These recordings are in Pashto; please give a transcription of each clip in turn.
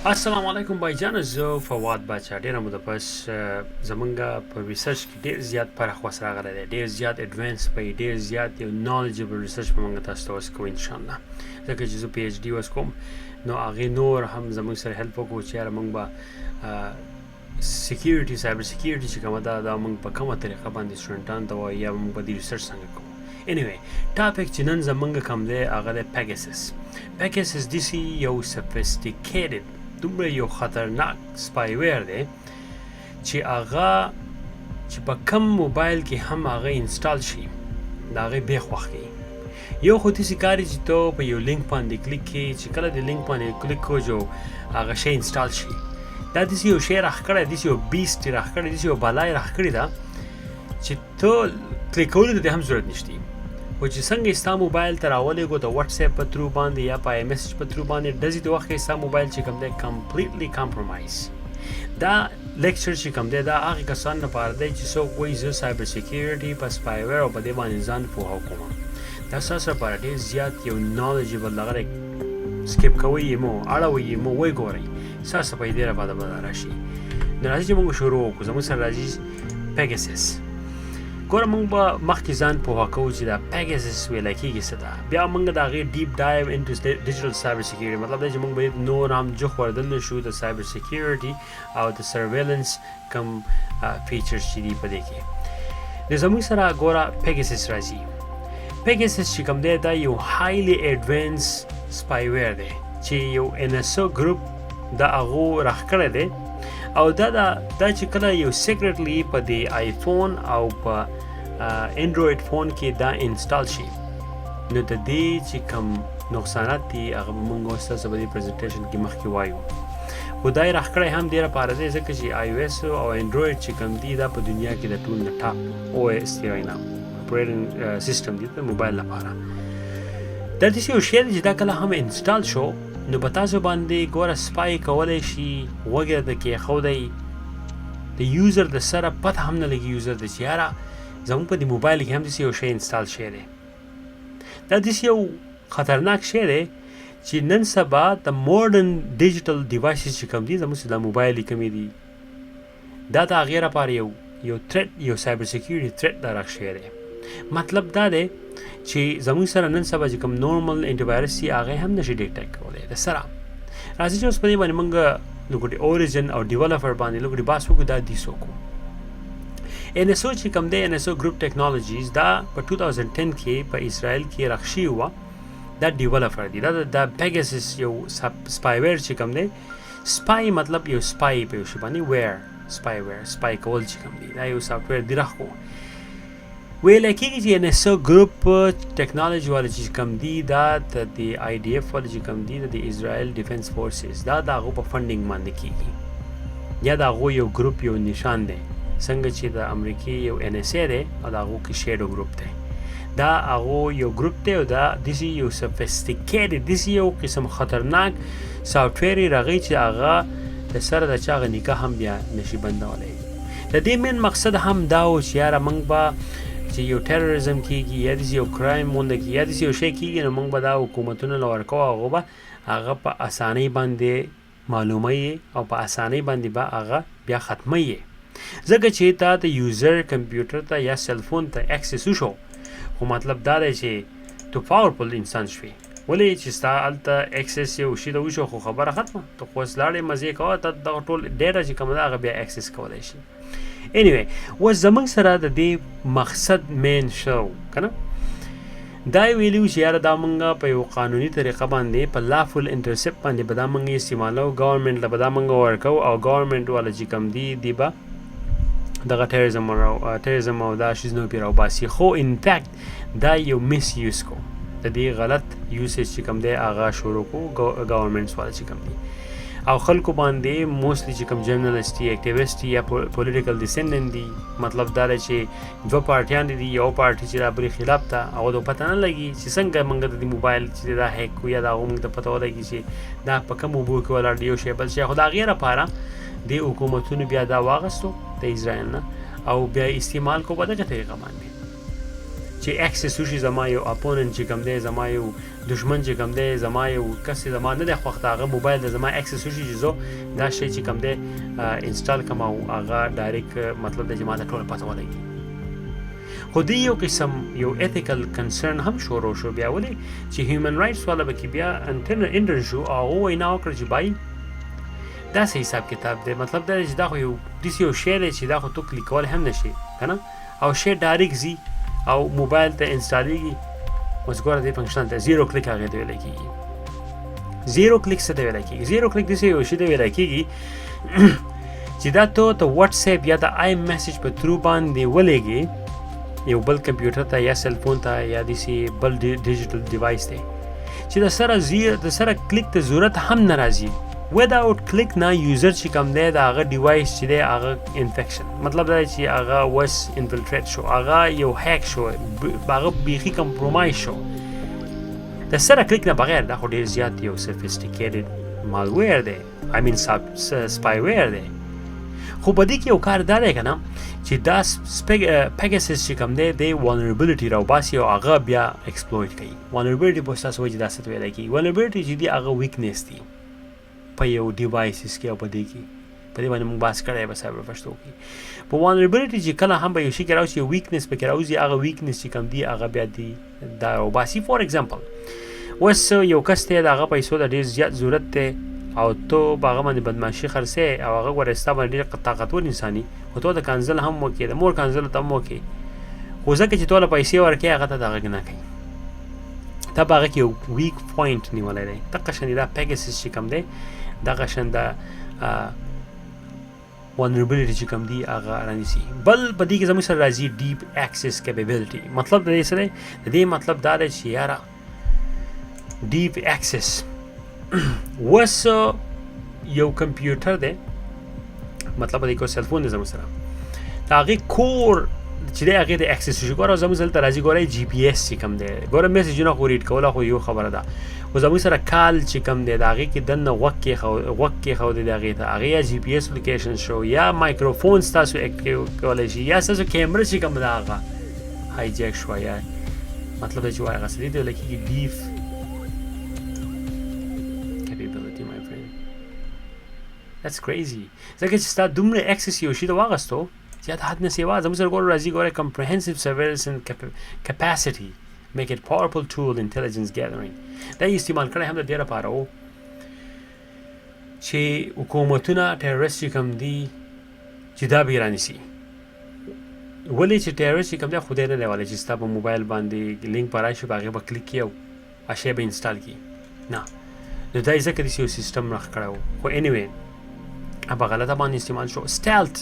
السلام علیکم بایجان زه فواد باچا ډیره موده پس زمونږ په ریسرچ کې ډیر زیات پرخوس راغلی دی ډیر زیات ایډوانس په ډیر زیات یو نالجبل ریسرچ په موږ تاسو ته وسکو ان شاء الله ځکه چې زه پی ایچ ډي وسکوم نو هغې نور هم زموږ سره هیلپ وکړو چې یاره موږ به سکیورټي سایبر سکیورټي چې کومه ده دا موږ په کومه طریقه باندې سټوډنټانو ته وایو یا موږ به دې ریسرچ څنګه کوو anyway ټاپک چې نن زمونږ کوم دی هغه دی Pegasus داسې یو sophisticated دومره یو خطرناک سپایویر دی چې هغه چې په کم موبایل کې هم هغه انسټال شي د هغې بیخ وخت کوي یو خو داسې کار چې ته په یو لینک باندې کلیک کوې چې کله د لینک باندې کلیک کوو جو هغه شی انسټال شي دا داسې یو شی راښکړی داسې یو بیسټ یې راښکړی داسې یو بلا یې راښکړې ده چې ته کلیک کولو ته دې هم ضرورت نشته و چې څنګه یې ستا موبایل ته راولېږو د وټس اپ په تھرو باندې یا په آی میسج په تھرو باندې ډزې د وخت کې ستا موبایل چې کوم دی کمپلیټلی کمپرومایز دا لیکچر چې کوم دی دا هغې کسانو لپاره دی چې څوک وایي زه سایبر سیکیورټي په سپایویر او په دې باندې ځان پوهه کوم دا ستاسو لپاره ډېر زیات یو نالجبل دغه دی سکیپ کوئ یې مو اړوئ یې مو ویې ګورئ ستاسو په دې لپاره به راشي نو راځئ چې موږ شروع وکړو زموږ سره راځي Pegasus ګوره موږ به مخکې ځان پوهه کوو چې دا Pegasus ویلی کېږي څه ده بیا موږ د هغې ډیپ ډایو انټو ډیجیټل سایبر سیکیورټي مطلب دی چې موږ به نور هم جوخ وردننه شو د سایبر سیکیورټي او د سرویلنس کم فیچرز چې دي په دې کې نو زموږ سره ګوره Pegasus راځي Pegasus چې کوم دی دا یو هایلی ایډوانس سپایویر دی چې یو NSO ګروپ د هغو راښکړی دی او دا چې کله یو سیکرټلی په د آیفون او په انډروید فون کې دا انسټال شي نو د دې چې کم نقصانات دي هغه موږ اوس تاسو په دې پریزنټیشن کې مخکې وایو خو دا یې راښکړی هم دې لپاره دی ځکه چې آی او ایس او انډروید چې کم دي دا په دنیا کې د ټول نه ټاپ او ایس دی وایي نه اپریټنګ سیسټم دی د موبایل لپاره دا داسې یو شی دی چې دا کله هم انسټال شو نو په تاسو باندې ګوره سپای کولی شي وږی د کېښودی د یوزر د سره پته هم نه لګي یوزر د چې یاره زموږ په دې موبایل کې هم داسې یو شی انسټال شوی دی دا داسې یو خطرناک شی دی چې نن سبا د ماډرن ډیجیټل ډیوایسز چې کوم دي زموږ د موبایل یې کومې دي دا د هغې لپاره یو تھریټ یو سایبر سیکیورټي تھریټ دا راښ شوی دی مطلب دا دی چې زموږ سره نن سبا چې کوم نورمل انټي وایرس دي هغه هم نشي ډیټیکټ کولی د سره راځئ چې اوس په دې باندې موږ لږ اوریجن او ډیولپر باندې لږ بحث وکړو دا دې څوک وو NSO چې کوم دی NSO ګروپ ټیکنالوژیز دا په 2010 کې په اسرائیل کې راښشي وه دا ډیولپر دی دا Pegasus یو سپایویر چې کوم دی سپای مطلب یو سپای په یو شي باندې ویر سپای کول چې کوم دی دا یو سافټویر دی راښکو ویل کېږي چې NSO ګروپ ټیکنالوژي والا چې کوم دي دا د IDF والا چې کوم دي د اسرائیل ډیفنس فورسز دا د هغو په فنډینګ باندې کېږي یا د هغو یو ګروپ یو نشان دی څنګه چې د امریکې یو NSA دی او د هغو کې شیډو ګروپ دی دا هغو یو ګروپ دی او دا داسې یو سفسټیکیټډ داسې یو قسم خطرناک سافټویر یې راغی چې هغه د سره د چا هغه نکاح هم بیا نشي بندولی د دې مین مقصد هم دا و چې یاره موږ به چې یو ټیرریزم کېږي یا داسې یو کرایم مونده کېږي یا داسې یو شی کېږي نو موږ به دا حکومتونه له ورکوو هغو به هغه په اسانۍ باندې معلوموي او په اسانۍ باندې به هغه بیا ختموي ځکه چې تا د یوزر کمپیوټر ته یا سلفون ته اکسس وشو خو مطلب دا دی چې تو پاورفل انسان شوي ولې چې ستا هلته اکسس یو شي ته وشو خو خبره ختمه ته خو اوس لاړې مزې کوه ته دغه ټول ډیټا چې کومه ده هغه بیا اکسس کولی شي anyway اوس زموږ سره د دې مقصد مین شو که نه دا یې ویلي و چې یاره دا موږ په یو قانوني طریقه باندې په lawful intercept باندې به دا موږ استعمالو ګورنمنټ له به دا موږ ورکوو او ګورنمنټ والا چې کوم دي به دغه ټیرریزم او دا شیزونه پرې راوباسي خو انفیکټ دا یو مس یوز کو د دې غلط یوسیج چې کوم دی هغه شروع کو ګورنمنټس والا چې کوم دي او خلکو باندې موستلی چې کوم جرنالست دي اکټیویسټ دي یا پولیټیکل ډیسندنټ دي مطلب دا دی چې دوه پارټیان دي یو پارټي چې د بلې خلاف ته هغه ته پته نه لګي چې څنګه موږ د دې موبایل چې دا هیک کړو یا د هغو موږ ته پته ولګي چې دا په کوم اوبو کې ولاړ دی یو شی بل شی خو د هغې لپاره دې حکومتونو بیا دا واغستو د اسرائیل نه او بیا استعمال کو په دغه طریقه باندې چې اکسس وشي زما یو اپوننت چې کوم دی زما یو دشمن چې کوم دی زما یو کس زما نه دی خوښ هغه موبایل د زما اکسس وشي چې زه دا شی چې کوم دی انسټال کوم او هغه ډایرکټ مطلب دی چې ما ته ټوله پته ولګي خو دې یو قسم یو ایتیکل کنسرن هم شروع شو بیا ولې چې هیومن رایټس والا به کې بیا انټر شو او وینا وکړه چې بای دا څه حساب کتاب دی مطلب دا چې دا خو یو داسې یو شی دی چې دا خو تو کلیکول هم نشي که نه او شی ډایرکټ ځي او موبایل ته انسټالیږي اوس ګوره دې فنکشن ته زیرو کلیک هغې ته ویلی کېږي زیرو کلیک څه ته ویلی کېږي زیرو کلیک داسې یو شي ته ویلی کېږي چې دا ته واتس اپ یا د آی میسج په تھرو باندې ولېږي یو بل کمپیوټر ته یا سیل فون ته یا داسې بل ډیجیټل ډیوایس دی چې د سره کلیک ته ضرورت هم نه راځي without click نه یوزر چې کوم دی د هغه ډیوایس چې دی هغه انفیکشن مطلب دا چې هغه وس انفلټریټ شو هغه یو هیک شو هغه بیخي کمپرومایز شو د سره کلیک نه بغیر دا خو ډېر زیات یو سفیسټیکیټډ مالویر دی سپایویر دی خو په دې کې یو کار دا دی که نه چې دا پیګاسس چې کوم دی د vulnerability راوباسي او هغه بیا ایکسپلویټ کوي vulnerability به ستاسو وایي چې دا څه ته ویلی کېږي vulnerability چې دی هغه ویکنیس دی په یو ډیوایسز کې او په دې کې په دې باندې موږ بحث کړی به سایبر پشتو کې په vulnerability چې کله هم به یو شي کې راوځي یو ویکنیس پکې راوځي هغه ویکنیس چې کوم دی هغه بیا دی دا راوباسي فور ایگزامپل اوس یو کس ته د هغه پیسو د ډېر زیات ضرورت دی او تو په هغه باندې بدماشي خرڅې او هغه ګوره ستا باندې ډېر طاقتور انساني خو تو د کنزل هم وکړې د مور کنزل ته هم وکړې خو ځکه چې توله پیسې ورکړې هغه ته دغه نه کوي دا په هغه کې یو ویک پوینټ نیولی دی دقه شان دا پیګاسس چې کوم دی دغه شان د vulnerability چې کوم دی هغه رانیسي بل په دې کې زموږ سره راځي ډیپ اکسس کیپیبلیټي مطلب د دې سره د دې مطلب دا دی چې یاره ډیپ اکسس وس یو کمپیوټر دی مطلب د یو سیل فون دی زموږ سره د هغې کور چې دی هغې ته اکسس وشي ګوره زموږ دلته راځي ګوره جی پی ایس چې کوم دی ګوره میسیجونه خو ریډ کوله خو یو خبره ده خو زموږ سره کال چې کوم دی د هغې کې دننه غوږ کېښودی د هغې ته هغې یا جی پی ایس لوکیشن شو یا مایکروفون ستاسو اکټیو کولی شي یا ستاسو کیمره چې کوم ده هغه هایجیک شوه یا مطلب دا چې وایي هغه څه دی ویلی کېږي ډیپ کیپیبلیټي مای فرینډ That's crazy ځکه چې ستا دومره اکسس یو شي ته واغستو زیات حد نه سیوا زموږ سره ګوره راځي ګوره comprehensive surveillance and capacity make it powerful tool intelligence gathering دا یې استعمال کړی هم د دې لپاره و چې حکومتونه ټیرریست چې کوم دي چې دا به یې رانیسي ولې چې ټیرریست چې کوم دی خدای نه دی ولی چې ستا په موبایل باندې لینک به راشي په هغې به کلیک کړي او هغه شی به انسټال کړي نه نو دا یې ځکه داسې یو سیسټم راښ کړی و خو anyway په غلطه باندې استعمال شو stealth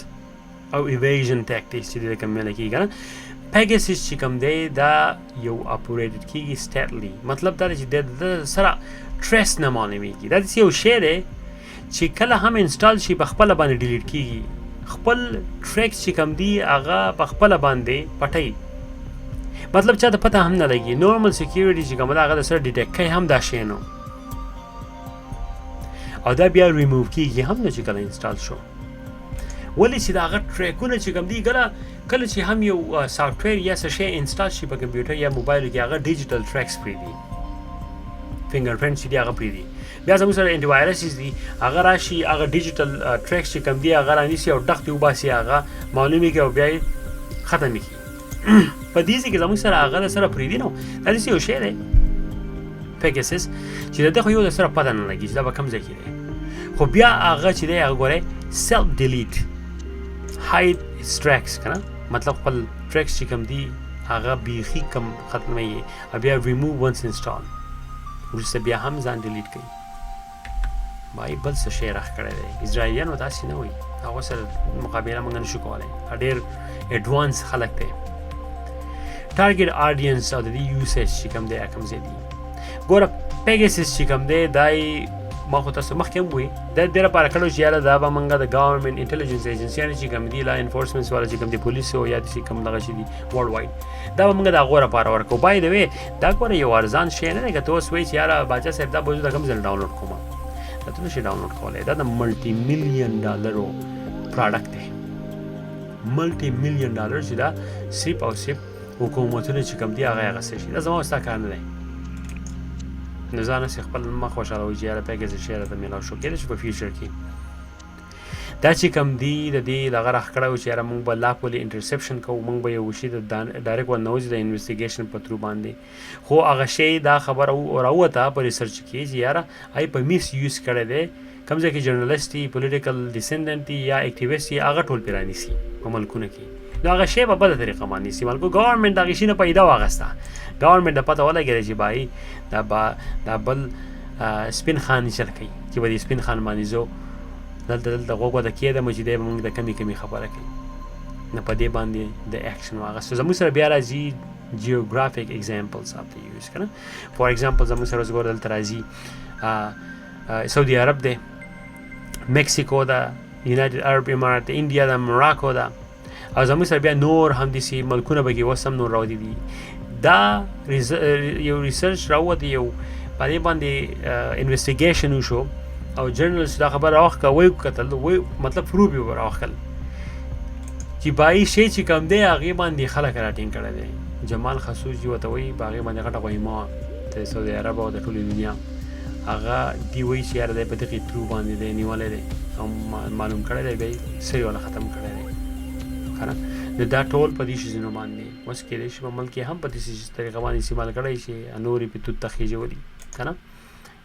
او evasion tactics چې دې کوم ویلی کېږي که نه پیګاسس چې کوم دی دا یو اپوریټډ کېږي stealthily مطلب دا دی چې د سره ټریس نه معلومېږي دا داسې یو شی دی چې کله هم انسټال شي په خپله باندې ډیلیټ کېږي خپل ټریکس چې کوم دی هغه په خپله باندې پټوي مطلب چا ته پته هم نه لګي نورمل سیکیورټي چې کوم ده هغه د سره ډیټیکټ کوي هم دا شی نه او دا بیا ریموو کېږي هم نه چې کله انسټال شو ولې چې د هغه ټریکونه چې کوم دي کله چې هم یو سافټویر یا څه شی انسټال شي په کمپیوټر یا موبایل کې هغه ډیجیټل ټریکس پرېږدي فنګر پرنټ چې دي هغه پرېږدي بیا زموږ سره انټي وایرسز دي هغه راشي هغه ډیجیټل ټریکس چې کوم دي هغه رانیسي او ډخ دې وباسي هغه معلومې کوي او بیا یې ختم یې کړي په دې کې زموږ سره هغه د سره پرېږدي نو دا داسې یو شی دی پیګاسس چې د ده خو یو د سره پته نه لګي چې دا به کوم ځای کې دی خو بیا هغه چې دی هغه ګورئ سیلف ډیلیټ hide his tracks که نه مطلب خپل ټریکس چې کوم دي هغه بیخي کم ختموي او بیا remove once install وروسته بیا هم ځان ډیلیټ کوي وایي بل څه شی راښ کړی دی اسرائیلیانو داسې نه وایي هغو سره مقابله موږ نشو کولی ډېر ایډوانس خلک دی ټارګېټ آډینس او د دې یوسیج چې کوم دی کوم ځای دي ګوره پیګاسس چې کوم دی دا ما خو تاسو مخکې هم وایي دا دې لپاره کړو چې یاره دا به موږ د ګورنمنټ انټلیجنس ایجنسیانې چې کوم دي لا انفورسمنټ والا چې کوم دي پولیسو یا داسې کوم دغه شي دي ورلډ وایډ دا به موږ د هغو لپاره ورکوو بای د وی دا ګوره یو ارزان شی نه دی که ته اوس وایي چې یاره باچا صاحب دا به زه د کوم ځای نه ډاونلوډ کوم دا ته نشي ډاونلوډ کولی دا د ملټي میلیون ډالرو پراډکټ دی ملټي میلیون ډالر چې دا صرف او صرف حکومتونه چې کوم دي هغه اخیستی شي. دا زما ستا کار نه دی. نو ځان هسې خپل مخ خوشحالوي چې یاره پیګسس شی راته میلاو شو. کیدای شي په فیوچر کې دا چې کوم دي د دې دغه راښکړی و چې یاره موږ به lawful انټرسپشن کوو، موږ به یو شي د ډایرکټ ورننوځي د انویسټیګیشن په ترو باندې. خو هغه شی دا خبره راووته په ریسرچ کې چې یاره هغې په میس یوز کړی دی. کوم ځای کې جرنلسټ دي، پولیټیکل ډیسنډنټ دي یا اکټیویسټ دي، هغه ټول پرې رانیسي په ملکونو کې. نو هغه شی په بده طریقه باندې نیسي. ملکو ګورنمنټ هغې شي نه پیدا واخیسته. ګورنمنټ ته پته ولګېده چې بای دا بل سپین خان چل کوي چې به د سپین خان باندې زه دلته غوږ ورته کېدم چې دی به موږ د کمې خبره کوي. نو په دې باندې د اکشن واخیسته. زموږ سره بیا راځي جیوګرافیک اگزامپلز آف د یوز که نه. فار ایگزامپل زموږ سره اوس ګوره دلته راځي سعودي عرب دی، میکسیکو ده، یونایټډ عرب امارات ده، انډیا ده، موراکو ده، او زموږ سره بیا نور هم داسې ملکونه به کې اوس هم نور راوتي دي. دا یو ریسرچ راووت، یو په دې باندې انویسټیګیشن وشو او جرنلسټ دا خبره راوښکه، ویې کتل، مطلب پروف یې راوښکل چې بایي شی چې کوم دی هغې باندې خلک راټینګ کړی دی. جمال خصوصي ورته وایي، په هغې باندې غټه غویما د سعودي عرب او د ټولې دنیا هغه دی وایي چې یاره دی په دغې ترو باندې دی نیولی دی او معلوم کړی دی، بیا یې سری والا ختم کړی دی که نه. نو دا ټول په دې شیزونو باندې اوس کېدای شي په ملک کې هم په داسې طریقه باندې استعمال کړی شي، نور یې پې توت ته خېژولي که نه.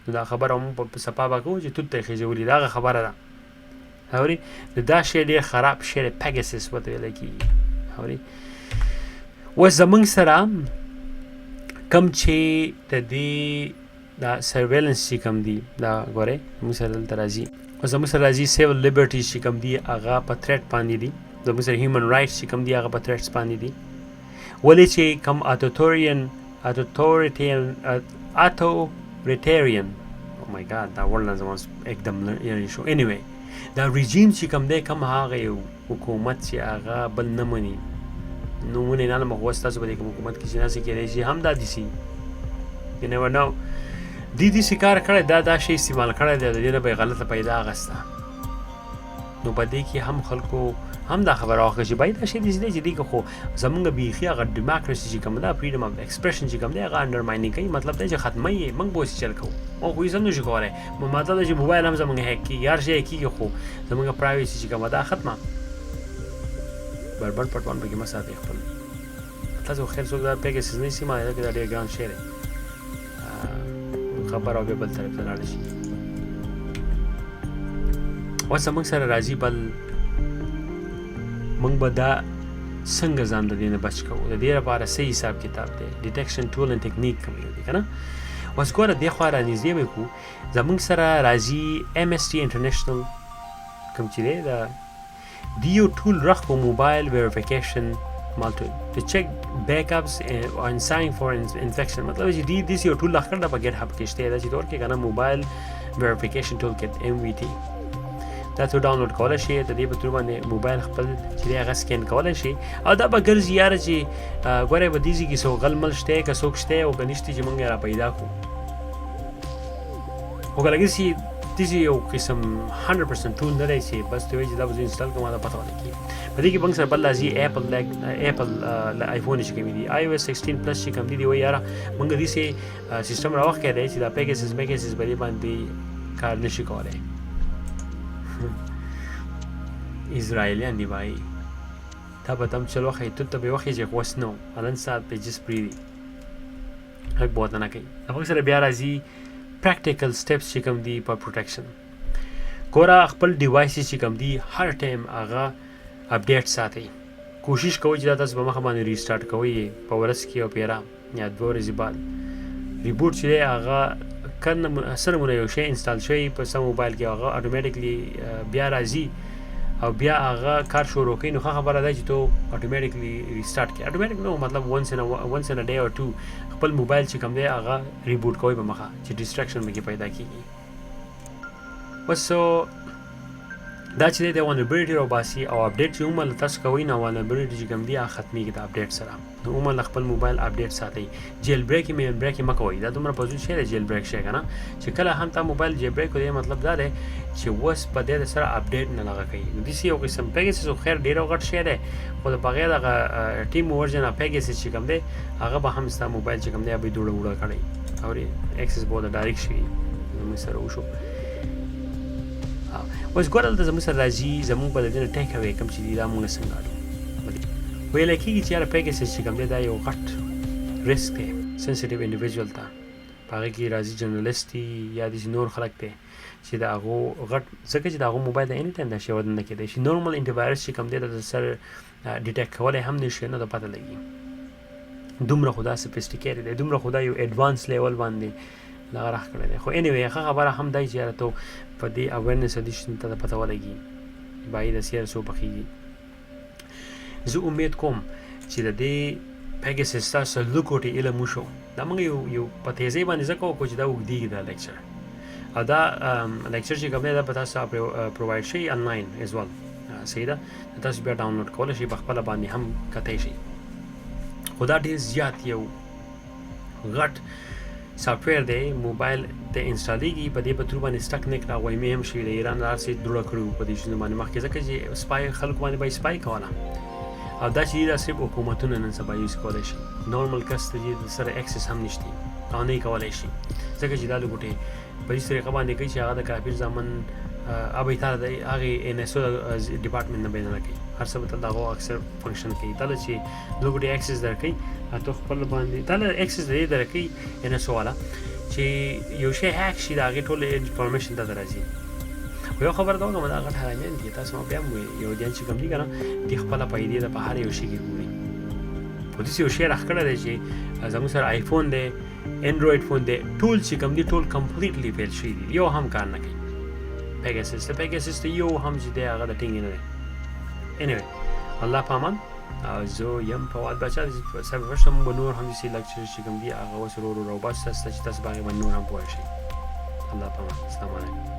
نو دا خبره موږ په صفا به کوو چې توت ته یې خېژولي، دا هغه خبره ده. اورې نو دا شی ډېر خراب شی دی، پیګسس ورته ویلی کېږي. اورې اوس زموږ سره کوم چې د دې دا سرویلنس چې کوم دي، دا ګورئ زموږ سره دلته راځي. اوس زموږ سره راځي سیول لیبرټیز چې کوم دي هغه په تھریټ باندې دي. زموږ سره هیومن رایټس چې کوم دي هغه په تھریټس باندې دي. ولې چې کوم اتوریټریان او مای ګاډ دا ورډ زما एकदम لرې شو. انیوی دا ریجیم چې کوم دی، کوم هغه یو حکومت چې هغه بل نه مني، نومونه یې نه لرم، خو اوس تاسو به د کوم حکومت کې چې داسې کېدای شي هم دا داسې یو نیور نو دې داسې کار کړی، دا شی استعمال کړی دی، د دې نه به یې غلطه پیدا اخیسته. نو په دې کې هم خلکو هم دا خبره واخله چې بای دا شی داسې دی چې دې کې خو زمونږ بیخي هغه ډیموکراسي چې کوم ده، فریډم اف ایکسپریشن چې کوم دی هغه انډرماینینګ کوي. مطلب دی چې ختموي یې، موږ به اوس چل کوو، موږ خو هېڅ هم نشو کولی. مطلب دی چې موبایل هم زمونږ هیک کېږي، هر شی هیک کېږي، خو زمونږ پرایویسي چې کومه ده ختمه. بربر پټوان پکې مه ساتئ خپل. تاسو خیر څوک دا پیګسس نه شي مالی دا ډېر ګران شی دی، خبره بیا بل طرف ته لاړه شي. اوس زموږ سره راځي بل، موږ به دا څنګه ځان د دې نه بچ کوو. د دې لپاره صحیح حساب کتاب دی، ډیټیکشن ټول اینډ ټیکنیک کوم یو دی که نه. اوس ګوره دې خوا رانږدې به کړو. زموږ سره راځي MST انټرنیشنل کوم چې دی، دی یو ټول راخ په موبایل ویریفیکیشن مالته to check backups and sign for infection. مطلب چې دی داسې یو ټول راخ کړی په ګیټ هب کې شته، داسې طور کې که نه موبایل ویریفیکیشن ټول کټ MVT دا ته ډاونلوډ کولی شي. د دې په تور باندې موبایل خپل چې دی هغه سکین کولی شي او دا به ګرځي یاره چې ګورئ به دې ځای کې څوک غل مل شته، که څوک شته او که نشته چې موږ یې را پیدا کړو. خو که لګي چې داسې یو قسم 100% ټول نه دی چې بس ته وایي چې دا به زه انسټال کړم دا پته ولګي. په دې کې موږ سره بل راځي ایپل آیفون چې کوم دي iOS 16 پلس چې کوم دي وایي یاره موږ داسې سیسټم راوښکی دی چې دا پیګسس به دې باندې کار نشي کولی. اسرائیلیان دی بایی تا به تم چل وخی تو تا به وخی چې خوست نو الان ساعت په جس پریدي حق بہت نه کوي. هغه سره بیا راځي پریکټیکل سټیپس چې کوم دي په پروټیکشن. ګوره خپل ډیوایسز چې کوم دي هر ټایم هغه اپډیټ ساتئ. کوشش کوئ چې دا تاسو په مخه باندې ریسټارټ کوئ په ورځ کې او پیرا یا 2 ورځې بعد ریبوټ چې دی هغه کنه سره مونږ یو شی انسټال شوی په سم موبایل کې هغه اتوماتیکلی بیا راځي او بیا هغه کار شروع کوي. نو خبره ده چې تو اتوماتیکلی ریسټارټ کوي. اتوماتیک نو مطلب once in a day or two خپل موبایل چې کوم دی هغه ریبوټ کوي په مخه چې ډیسټریکشن مې پیدا کیږي. وسو دا چې د vulnerability راوباسي او اپډیټ چې عموما تاسو کوئ نو vulnerability چې کوم دی هغه ختمېږي د اپډیټ سره نو عموما خپل موبایل اپډیټ ساتئ جیل بریک مه کوئ دا دومره فضول شی دی جیل بریک شی که نه چې کله هم تا موبایل جیل بریک کوي مطلب دا دی چې اوس په دې سره اپډیټ نه لغه کوي نو داسې یو قسم پیګسس خو خیر ډېر غټ شی دی خو د بغیر دغه ټیم ورژن اف پیګسس چې کوم دی هغه به هم ستا موبایل چې کوم دی به دوړه وړه کړی او اکسس به د ډایرکټ شي زموږ سره وشو اوس ګوره دلته زموږ سره راځي زموږ په د دې نه ټیک اوې کوم چې دي دا موږ څنګه اړو ویلی کېږي چې یاره پیګسس چې کوم دی دا یو غټ ریسک دی سنسټیو انډیویژول ته په هغې کې راځي جرنلسټ دي یا داسې نور خلک دی چې د هغو غټ ځکه چې د هغو موبایل د اني ټایم دا شی وده نه کېدی شي نورمل انټي وایرس چې کوم دی د سر ډیټیکټ کولی هم نه شي نه د پته لګي دومره خو دا سفسټیکیټډ دی دومره خو دا یو ایډوانس لیول باندې دغه راخ کړی دی خو انیوی ښه خبره هم دی چې یاره تو په دې اویرنس او دې شي ته د پته ولګي باید د سیر څو پخېږي زه امید کوم چې د دې پیګسس ستاسو لږ کوټې علم وشو دا موږ یو په تیزۍ باندې ځکه وکړو چې دا اوږدېږي دا لیکچر او دا لیکچر چې کوم دی دا به تاسو پرووایډ شي انلاین از ویل صحیح ده تاسو بیا ډاونلوډ کولی شئ په خپله باندې هم کتی شئ خو دا ډېر زیات یو غټ سافټویر دی موبایل ته انسټالیږي په دې په تھرو باندې سټک نه کړه وایمې هم شوي د ایران هر څه دوړه کړي وو په دې شیانو باندې مخکې ځکه چې سپای خلکو باندې به یې سپای کوله او دا چې دا صرف حکومتونه نن سبا یوز کولی شي نارمل کس ته د سره اکسس هم نشته او نه یې کولی شي ځکه چې دا لږ په دې طریقه باندې کوي چې هغه د کافر زامن اب ایتار د هغې ان ایس او ډپارټمنټ نه بیان نه کوي هر څه به تل دغه اکثر فنکشن کوي تله چې لږ اکسس درکوي ته خپل باندې تله اکسس د دې درکوي ان ایس او والا چې یو شی هیک شي د هغې ټول انفارمیشن ته راځي خو یو خبره دا وکړم دا غټ حرامیان دي تاسو ما بیا هم یو دیان چې کوم دي که نه دې خپله پیدې ده په هر یو شي کې ګوري خو داسې یو شی راښکړی دی چې زموږ سره آیفون دی انډروید فون دی ټول چې کوم دي ټول کمپلیټلی فیل شوي دي یو هم کار نه کوي پیګسس ته یو هم چې دی هغه د ټینګې نه دی انیوی الله په امان او زه یم فواد بچا سایبرپاشتو موږ به نور هم داسې لیکچر چې کوم دي هغه اوس ورو ورو راوباسو تاسو ته چې تاسو به هغې باندې نور هم پوه شئ الله په امان السلام علیکم